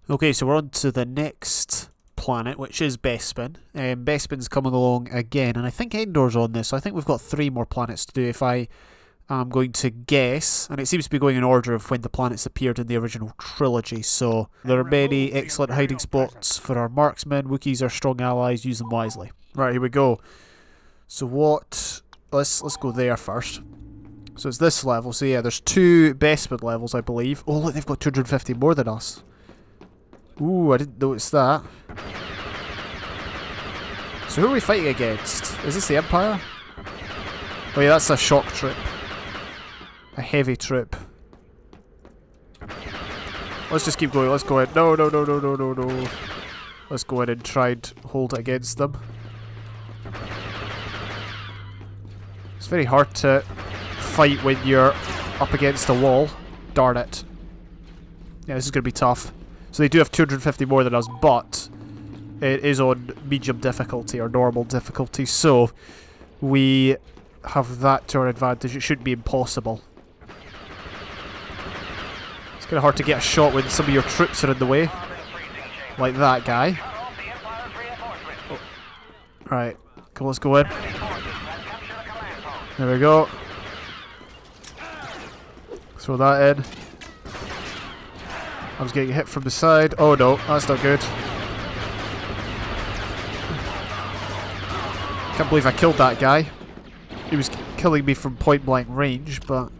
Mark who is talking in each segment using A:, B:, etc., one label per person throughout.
A: Okay, so we're on to the next planet, which is Bespin. Bespin's coming along again, and I think Endor's on this, so I think we've got 3 more planets to do if I am going to guess. And it seems to be going in order of when the planets appeared in the original trilogy, so there are many excellent hiding spots for our marksmen. Wookiees are strong allies, use them wisely. Right, here we go. So what... Let's go there first. So it's this level, so yeah, there's 2 Bespin levels, I believe. Oh look, they've got 250 more than us. Ooh, I didn't notice that. So who are we fighting against? Is this the Empire? Oh yeah, that's a shock troop. A heavy troop. Let's just keep going, let's go in. No. Let's go in and try and hold it against them. It's very hard to fight when you're up against a wall. Darn it. Yeah, this is going to be tough. So they do have 250 more than us, but it is on medium difficulty or normal difficulty, so we have that to our advantage. It shouldn't be impossible. It's kind of hard to get a shot when some of your troops are in the way, like that guy. Oh. Right, come on, let's go in. There we go. Throw that in. I was getting hit from the side. Oh no, that's not good. Can't believe I killed that guy. He was killing me from point blank range, but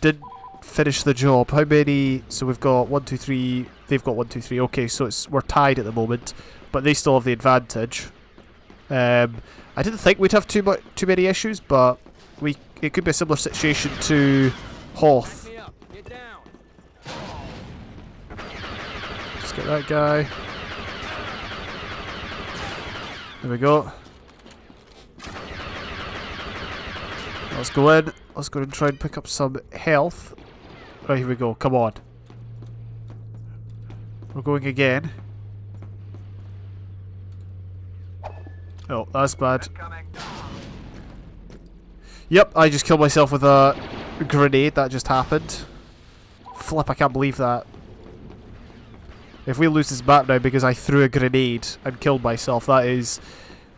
A: didn't finish the job. How many? So we've got 1, 2, 3. They've got 1, 2, 3. Okay, so we're tied at the moment, but they still have the advantage. I didn't think we'd have too many issues, but it could be a similar situation to Hoth. Get that guy. There we go. Let's go in. Let's go and try and pick up some health. Right, here we go. Come on. We're going again. Oh, that's bad. Yep, I just killed myself with a grenade. That just happened. Flip, I can't believe that. If we lose this map now because I threw a grenade and killed myself, that is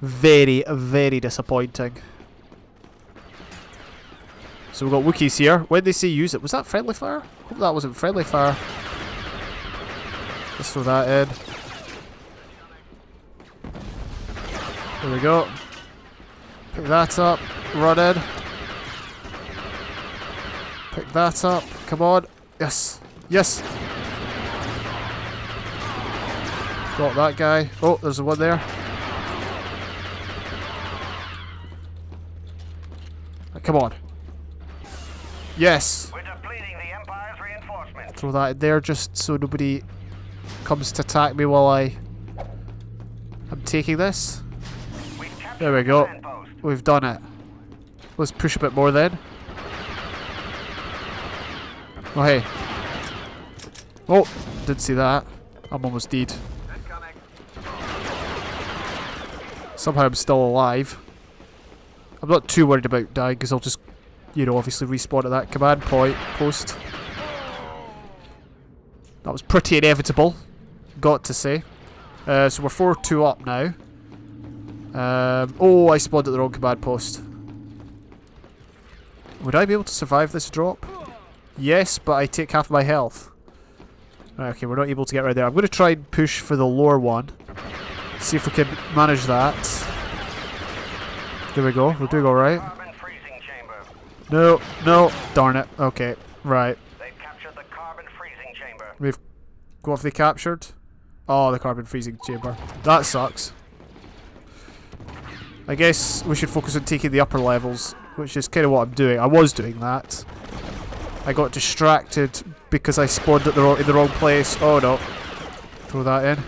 A: very, very disappointing. So we've got Wookiees here. When they say use it, was that friendly fire? Hope that wasn't friendly fire. Let's throw that in. There we go. Pick that up. Run in. Pick that up. Come on. Yes. Yes. Got that guy. Oh, there's one there. Come on. Yes.
B: We're depleting the Empire's reinforcements.
A: Throw that in there just so nobody comes to attack me while I'm taking this. There we go. We've done it. Let's push a bit more then. Oh hey. Oh, didn't see that. I'm almost dead. Somehow I'm still alive. I'm not too worried about dying because I'll just, you know, obviously respawn at that command post. That was pretty inevitable, got to say. So we're 4-2 up now. Oh, I spawned at the wrong command post. Would I be able to survive this drop? Yes, but I take half my health. Right, okay, we're not able to get right there. I'm going to try and push for the lower one. See if we can manage that. There we go. We're doing alright. No, no. Darn it. Okay. Right.
B: They've captured the carbon freezing chamber.
A: What have they captured? Oh, the carbon freezing chamber. That sucks. I guess we should focus on taking the upper levels, which is kind of what I'm doing. I was doing that. I got distracted because I spawned at in the wrong place. Oh no. Throw that in.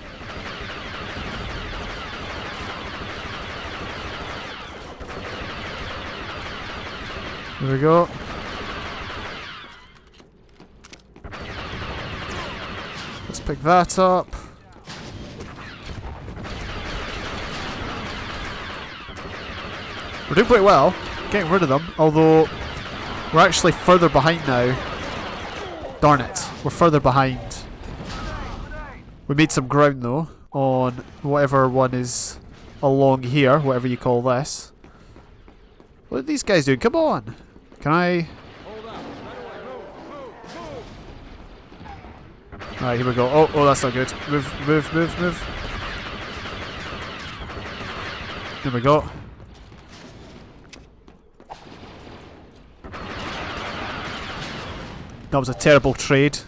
A: There we go. Let's pick that up. We're doing pretty well, getting rid of them, although we're actually further behind now. Darn it, we're further behind. We made some ground though on whatever one is along here, whatever you call this. What are these guys doing? Come on! Can I... Alright, here we go. Oh, that's not good. Move, move, move, move. There we go. That was a terrible trade.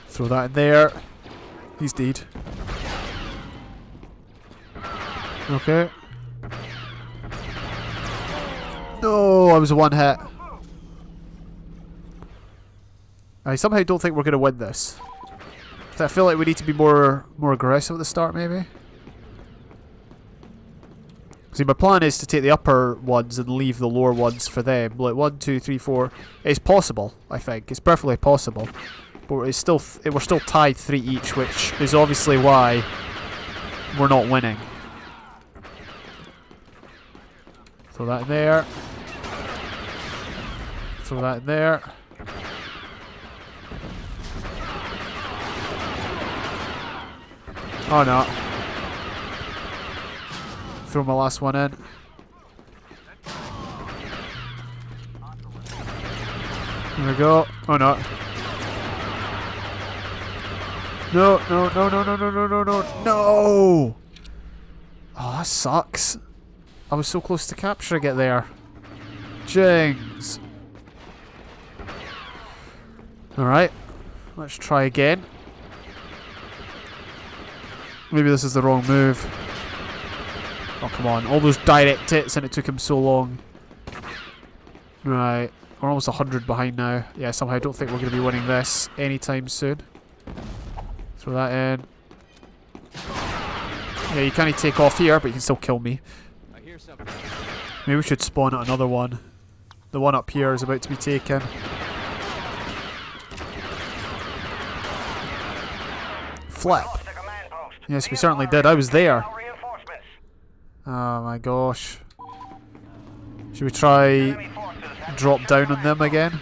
A: Throw that in there. He's dead. Okay. No, I was a one hit. I somehow don't think we're going to win this. I feel like we need to be more aggressive at the start, maybe. See, my plan is to take the upper ones and leave the lower ones for them. Like 1, 2, 3, 4. It's possible, I think. It's perfectly possible. But it's still we're still tied 3 each, which is obviously why we're not winning. Throw that in there. Throw that in there. Oh no. Throw my last one in. There we go. Oh no. No, no, no, no, no, no, no, no, no, no! Oh, that sucks. I was so close to capturing it there. Jings. Alright. Let's try again. Maybe this is the wrong move. Oh, come on. All those direct hits and it took him so long. Right. We're almost 100 behind now. Yeah, somehow I don't think we're going to be winning this anytime soon. Throw that in. Yeah, you can't take off here, but you can still kill me. Maybe we should spawn at another one. The one up here is about to be taken. Flip. Yes, we certainly did. I was there. Oh my gosh. Should we try drop down on them again?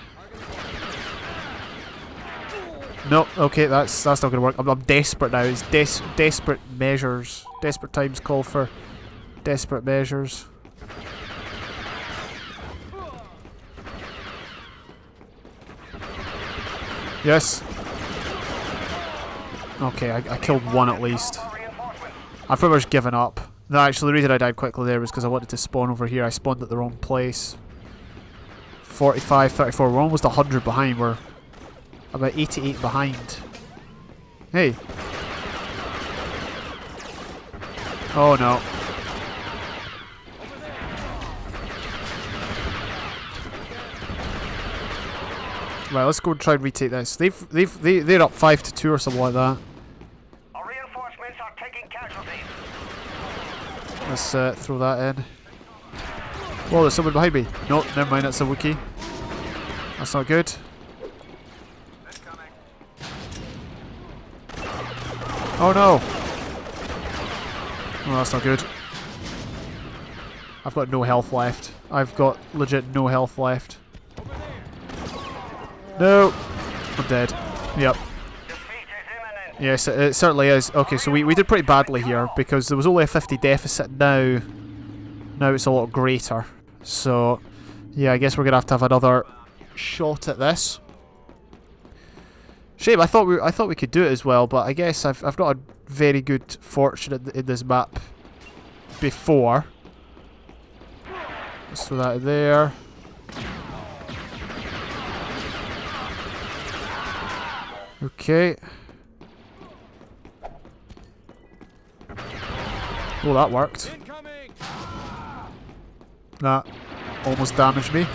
A: No, okay, that's not going to work. I'm desperate now. It's desperate measures. Desperate times call for desperate measures. Yes. Okay, I killed one at least. I've pretty much given up. No, actually, the reason I died quickly there was because I wanted to spawn over here. I spawned at the wrong place. 45, 34. We're almost 100 behind. We're about 88 behind. Hey. Oh no. Right, let's go and try and retake this. They're up 5-2 or something like that.
B: Our reinforcements are taking casualties.
A: Let's throw that in. Whoa, there's someone behind me. No, never mind, that's a Wookiee. That's not good. Oh no! Oh, that's not good. I've got no health left. I've got legit no health left. No! I'm dead. Yep. Yes, it certainly is. Okay, so we did pretty badly here because there was only a 50 deficit. Now it's a lot greater. So, yeah, I guess we're gonna have to have another shot at this. Shame. I thought we could do it as well, but I guess I've got a very good fortune in this map before. Let's throw that in there. Okay. Oh, that worked. That almost damaged me.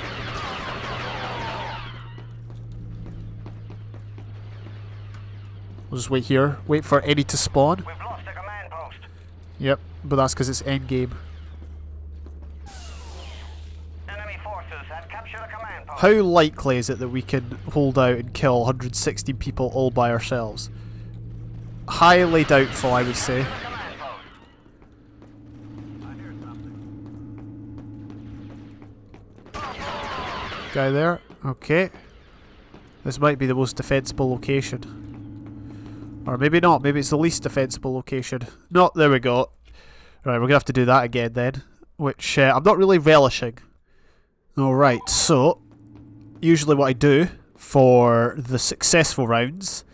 A: We'll just wait here. Wait for any to spawn.
B: We've lost a command post.
A: Yep, but that's because it's endgame.
B: Enemy forces have captured a command post.
A: How likely is it that we can hold out and kill 116 people all by ourselves? Highly doubtful, I would say.
B: Command post. I hear
A: guy there. Okay. This might be the most defensible location. Or maybe not. Maybe it's the least defensible location. No, there we go. Right, we're going to have to do that again then. Which I'm not really relishing. Alright, so usually what I do for the successful rounds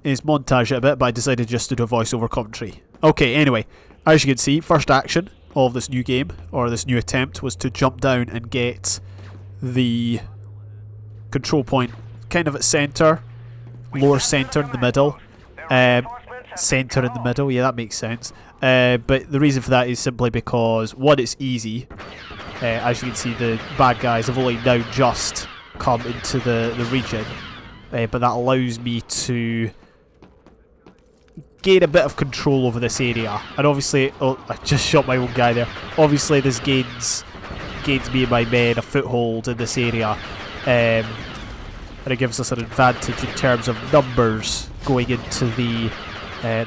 A: is montage it a bit, but I decided just to do a voiceover commentary. Okay, anyway, as you can see, first action of this new game, or this new attempt, was to jump down and get the control point kind of at centre, lower centre in the middle. Centre in the middle, yeah, that makes sense. But the reason for that is simply because, one, it's easy. As you can see, the bad guys have only now just come into the region. But that allows me to gain a bit of control over this area. And obviously, oh, I just shot my own guy there. Obviously, this gains me and my men a foothold in this area. And it gives us an advantage in terms of numbers going into the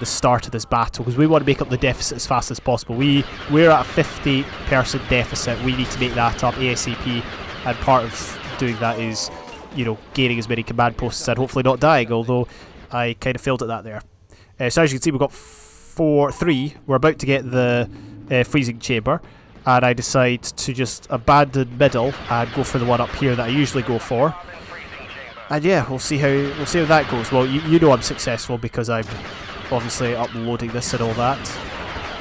A: start of this battle, because we want to make up the deficit as fast as possible. We're at a 50-person deficit. We need to make that up ASAP, and part of doing that is, you know, gaining as many command posts and hopefully not dying, although I kind of failed at that there. So as you can see, we've got 3. We're about to get the freezing chamber, and I decide to just abandon middle and go for the one up here that I usually go for. And yeah, we'll see how that goes. Well, you know I'm successful because I'm obviously uploading this and all that.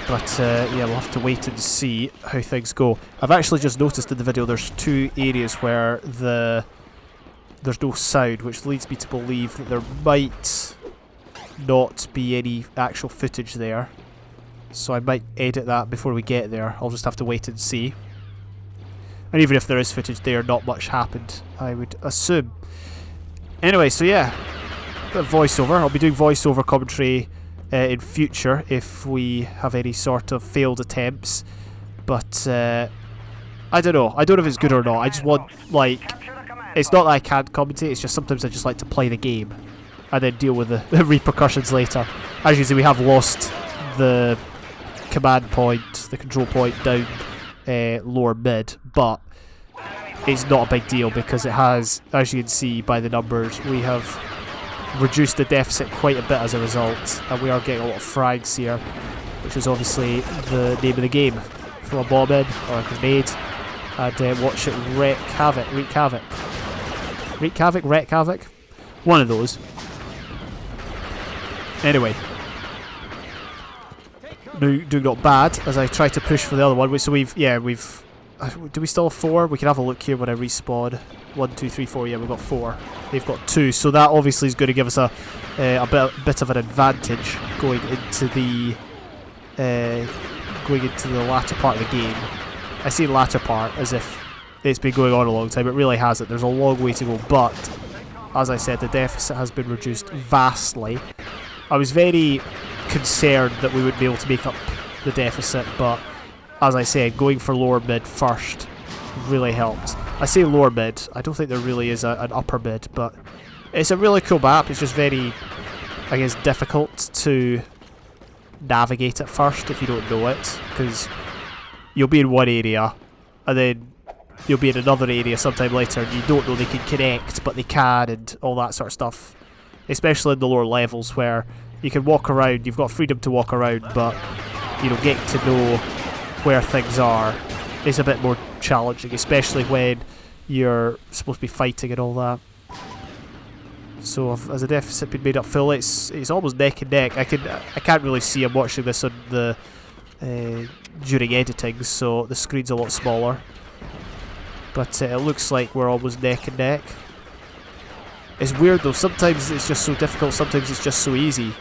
A: But yeah, we'll have to wait and see how things go. I've actually just noticed in the video there's 2 areas where there's no sound, which leads me to believe that there might not be any actual footage there. So I might edit that before we get there. I'll just have to wait and see. And even if there is footage there, not much happened, I would assume. Anyway, so yeah, bit of voiceover. I'll be doing voiceover commentary in future if we have any sort of failed attempts. But I don't know. I don't know if it's good or not. I just want, like, it's not that I can't commentate, it's just sometimes I just like to play the game and then deal with the repercussions later. As you can see, we have lost the command point, the control point down lower mid, but it's not a big deal because it has, as you can see by the numbers, we have reduced the deficit quite a bit as a result, and we are getting a lot of frags here, which is obviously the name of the game. Throw a bomb in, or a grenade, and watch it wreak havoc. One of those. Anyway, doing not bad as I try to push for the other one. So we've do we still have 4? We can have a look here when I respawn. 1, 2, 3, 4. Yeah, we've got 4. They've got 2. So that obviously is going to give us a bit of an advantage going into the latter part of the game. I say latter part as if it's been going on a long time. It really hasn't. There's a long way to go. But as I said, the deficit has been reduced vastly. I was very concerned that we wouldn't be able to make up the deficit, but as I said, going for lower mid first really helped. I say lower mid, I don't think there really is an upper mid, but it's a really cool map. It's just very, I guess, difficult to navigate at first if you don't know it, because you'll be in one area and then you'll be in another area sometime later and you don't know they can connect, but they can, and all that sort of stuff. Especially in the lower levels where you can walk around, you've got freedom to walk around, but you know, getting to know where things are is a bit more challenging, especially when you're supposed to be fighting and all that. So has the deficit been made up full? It's almost neck and neck. I can't really see. I'm watching this on the during editing, so the screen's a lot smaller. But it looks like we're almost neck and neck. It's weird though. Sometimes it's just so difficult. Sometimes it's just so easy.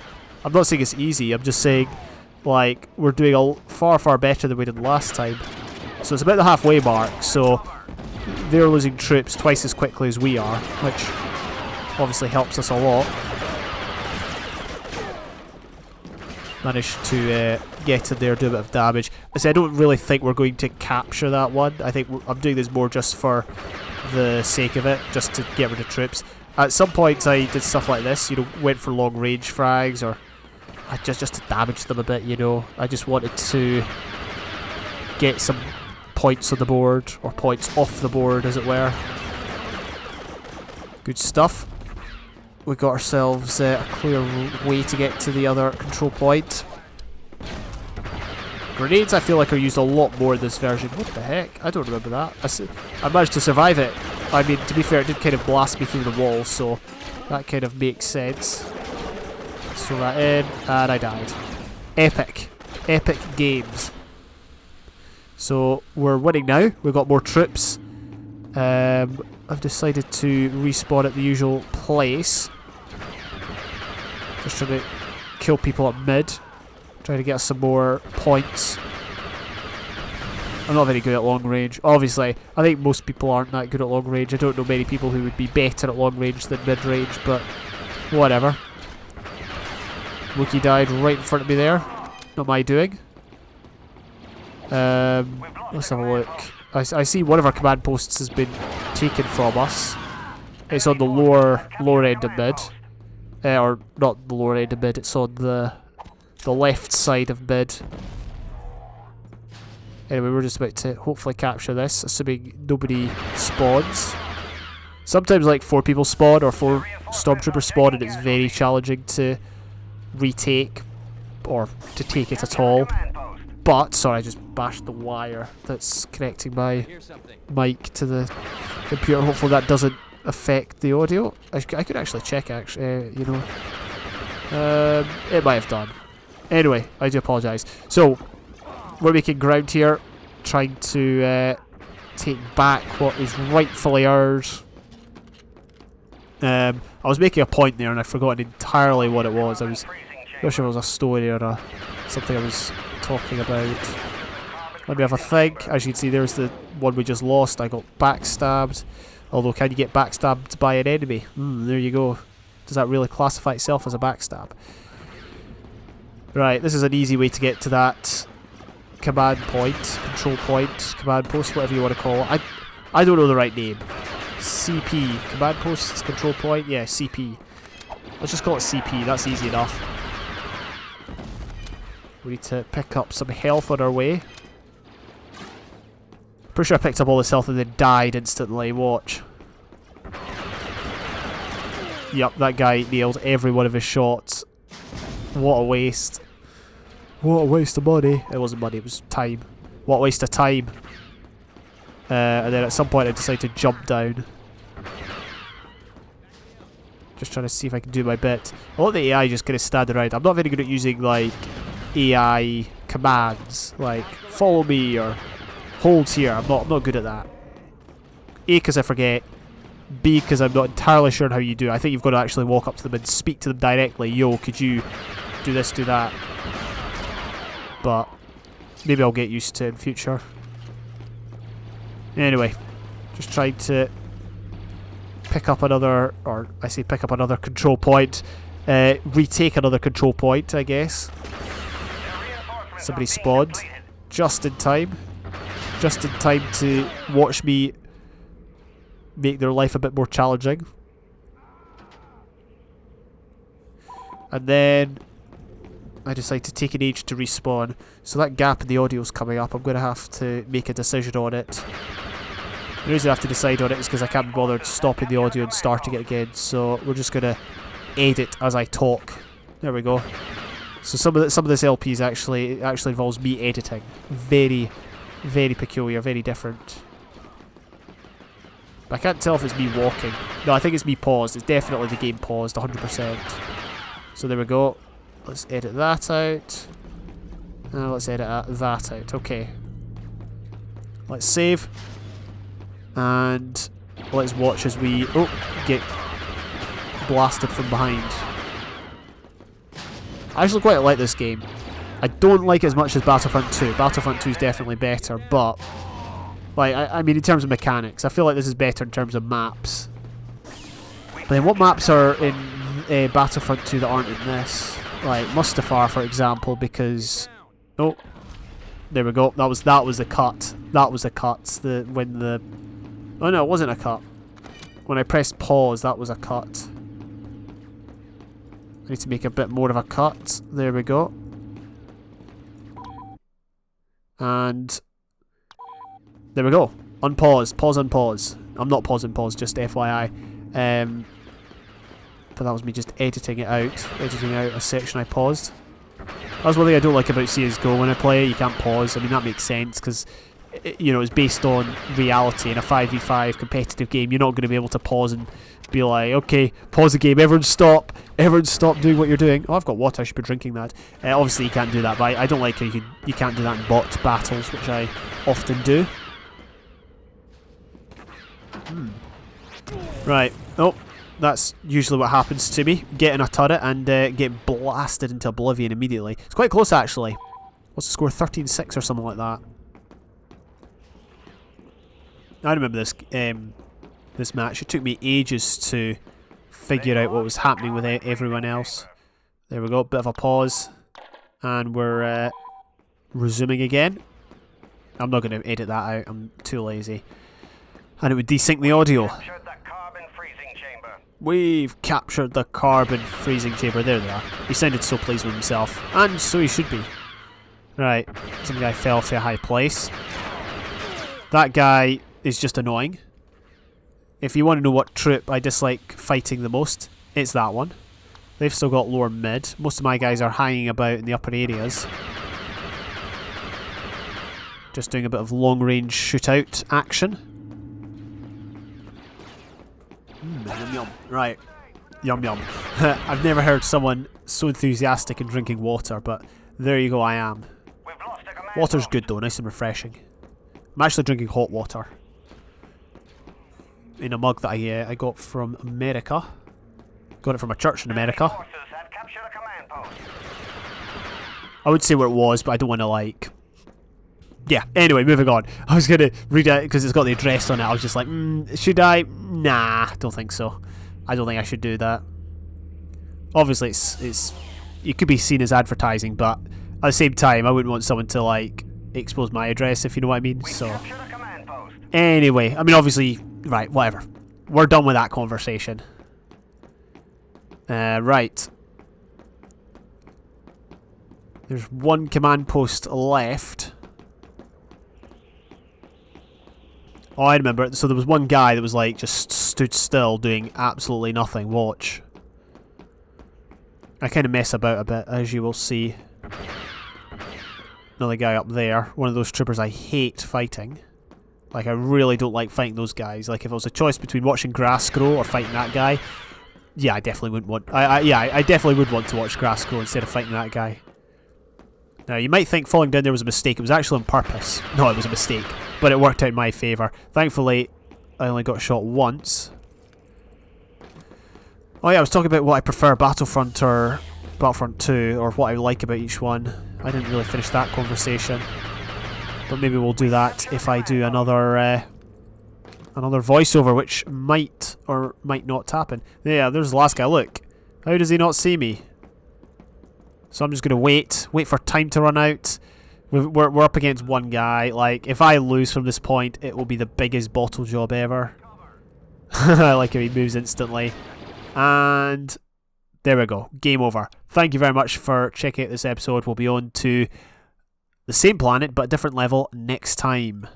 A: I'm not saying it's easy. I'm just saying, like, we're doing far better than we did last time. So it's about the halfway mark. So they're losing troops twice as quickly as we are, which obviously helps us a lot. Managed to get in there, do a bit of damage. I don't really think we're going to capture that one. I think I'm doing this more just for the sake of it, just to get rid of troops. At some points I did stuff like this, you know, went for long range frags, or just to damage them a bit, you know. I just wanted to get some points on the board, or points off the board as it were. Good stuff. We got ourselves a clear way to get to the other control point. Grenades I feel like are used a lot more in this version. What the heck? I don't remember that. I managed to survive it. I mean, to be fair, it did kind of blast me through the wall, so that kind of makes sense. Throw that in, and I died. Epic. Epic games. So, we're winning now. We've got more troops. I've decided to respawn at the usual place. Just trying to kill people at mid. Trying to get some more points. I'm not very good at long range. Obviously, I think most people aren't that good at long range. I don't know many people who would be better at long range than mid range, but whatever. Wookie died right in front of me there. Not my doing. Let's have a look. I see one of our command posts has been taken from us. It's on the lower end of mid. Or not the lower end of mid, it's on the left side of mid. Anyway, we're just about to hopefully capture this, assuming nobody spawns. Sometimes like 4 people spawn or 4 stormtroopers spawn and it's very challenging to retake or to take it at all. But, sorry, I just bashed the wire that's connecting my mic to the computer. Hopefully that doesn't affect the audio. I could actually check, you know. It might have done. Anyway, I do apologise. So, we're making ground here, trying to take back what is rightfully ours. I was making a point there and I've forgotten entirely what it was. I was not sure if it was a story or something I was talking about. Let me have a think. As you can see, there's the one we just lost. I got backstabbed. Although, can you get backstabbed by an enemy? There you go. Does that really classify itself as a backstab? Right, this is an easy way to get to that command point, control point, command post, whatever you want to call it. I don't know the right name. CP, command post, control point? Yeah, CP. Let's just call it CP, that's easy enough. We need to pick up some health on our way. Pretty sure I picked up all this health and then died instantly. Watch. Yup, that guy nailed every one of his shots. What a waste. What a waste of money. It wasn't money, it was time. What a waste of time. And then at some point I decided to jump down. Just trying to see if I can do my bit. I let the AI just kind of stand around. I'm not very good at using like AI commands, like follow me or hold here. I'm not good at that. A, because I forget. B, because I'm not entirely sure how you do it. I think you've got to actually walk up to them and speak to them directly. Yo, could you do this, do that? But maybe I'll get used to it in future. Anyway, just trying to pick up another, or I say pick up another control point. Retake another control point, I guess. Somebody spawned. Just in time. Just in time to watch me make their life a bit more challenging. And then I decide to take an age to respawn. So that gap in the audio is coming up. I'm going to have to make a decision on it. The reason I have to decide on it is because I can't be bothered stopping the audio and starting it again. So we're just going to edit as I talk. There we go. So some of this LP is actually involves me editing. Very, very peculiar, very different. I can't tell if it's me walking. No, I think it's me paused. It's definitely the game paused, 100%. So there we go. Let's edit that out. Let's edit that out. Okay. Let's save. And let's watch as we get blasted from behind. I actually quite like this game. I don't like it as much as Battlefront 2. Battlefront 2 is definitely better, but like I mean in terms of mechanics, I feel like this is better in terms of maps. But then what maps are in Battlefront 2 that aren't in this? Like Mustafar, for example, because oh, there we go. That was the cut. That was a cut. Oh no, it wasn't a cut. When I pressed pause, that was a cut. I need to make a bit more of a cut. There we go. And there we go. Unpause. Pause, unpause. I'm not pausing pause, just FYI. But that was me just editing out a section I paused. That's one thing I don't like about CSGO when I play it. You can't pause. I mean, that makes sense because, you know, it's based on reality. In a 5v5 competitive game, you're not going to be able to pause and be like, okay, pause the game, everyone stop doing what you're doing. Oh, I've got water, I should be drinking that. Obviously you can't do that, but I don't like how you can't do that in bot battles, which I often do. Right, oh, that's usually what happens to me. Get in a turret and get blasted into oblivion immediately. It's quite close actually. What's the score? 13-6 or something like that. I remember this this match. It took me ages to figure out what was happening with everyone else. There we go, bit of a pause. And we're resuming again. I'm not going to edit that out, I'm too lazy. And it would desync the audio. We've captured the carbon freezing chamber. There they are. He sounded so pleased with himself. And so he should be. Right, some guy fell off a high place. That guy is just annoying. If you want to know what troop I dislike fighting the most, it's that one. They've still got lower mid. Most of my guys are hanging about in the upper areas. Just doing a bit of long range shootout action. Yum yum. Right. Yum yum. I've never heard someone so enthusiastic in drinking water, but there you go, I am. Water's good though, nice and refreshing. I'm actually drinking hot water. In a mug that I got from America. Got it from a church in America. I would say where it was, but I don't want to like... Yeah, anyway, moving on. I was going to read it because it's got the address on it. I was just like, should I? Nah, don't think so. I don't think I should do that. Obviously, it could be seen as advertising, but at the same time, I wouldn't want someone to like expose my address, if you know what I mean. So, anyway, I mean, obviously, right, whatever. We're done with that conversation. Right. There's one command post left. Oh, I remember. So there was one guy that was like just stood still doing absolutely nothing. Watch. I kind of mess about a bit, as you will see. Another guy up there. One of those troopers I hate fighting. Like, I really don't like fighting those guys. Like, if it was a choice between watching grass grow or fighting that guy, yeah, I definitely wouldn't want... I definitely would want to watch grass grow instead of fighting that guy. Now, you might think falling down there was a mistake. It was actually on purpose. No, it was a mistake. But it worked out in my favour. Thankfully, I only got shot once. Oh yeah, I was talking about what I prefer, Battlefront or Battlefront 2, or what I like about each one. I didn't really finish that conversation. But maybe we'll do that if I do another voiceover, which might or might not happen. Yeah, there's the last guy. Look. How does he not see me? So I'm just going to wait for time to run out. We're up against one guy. Like, if I lose from this point, it will be the biggest bottle job ever. I like how he moves instantly. And there we go. Game over. Thank you very much for checking out this episode. We'll be on to the same planet, but different level next time.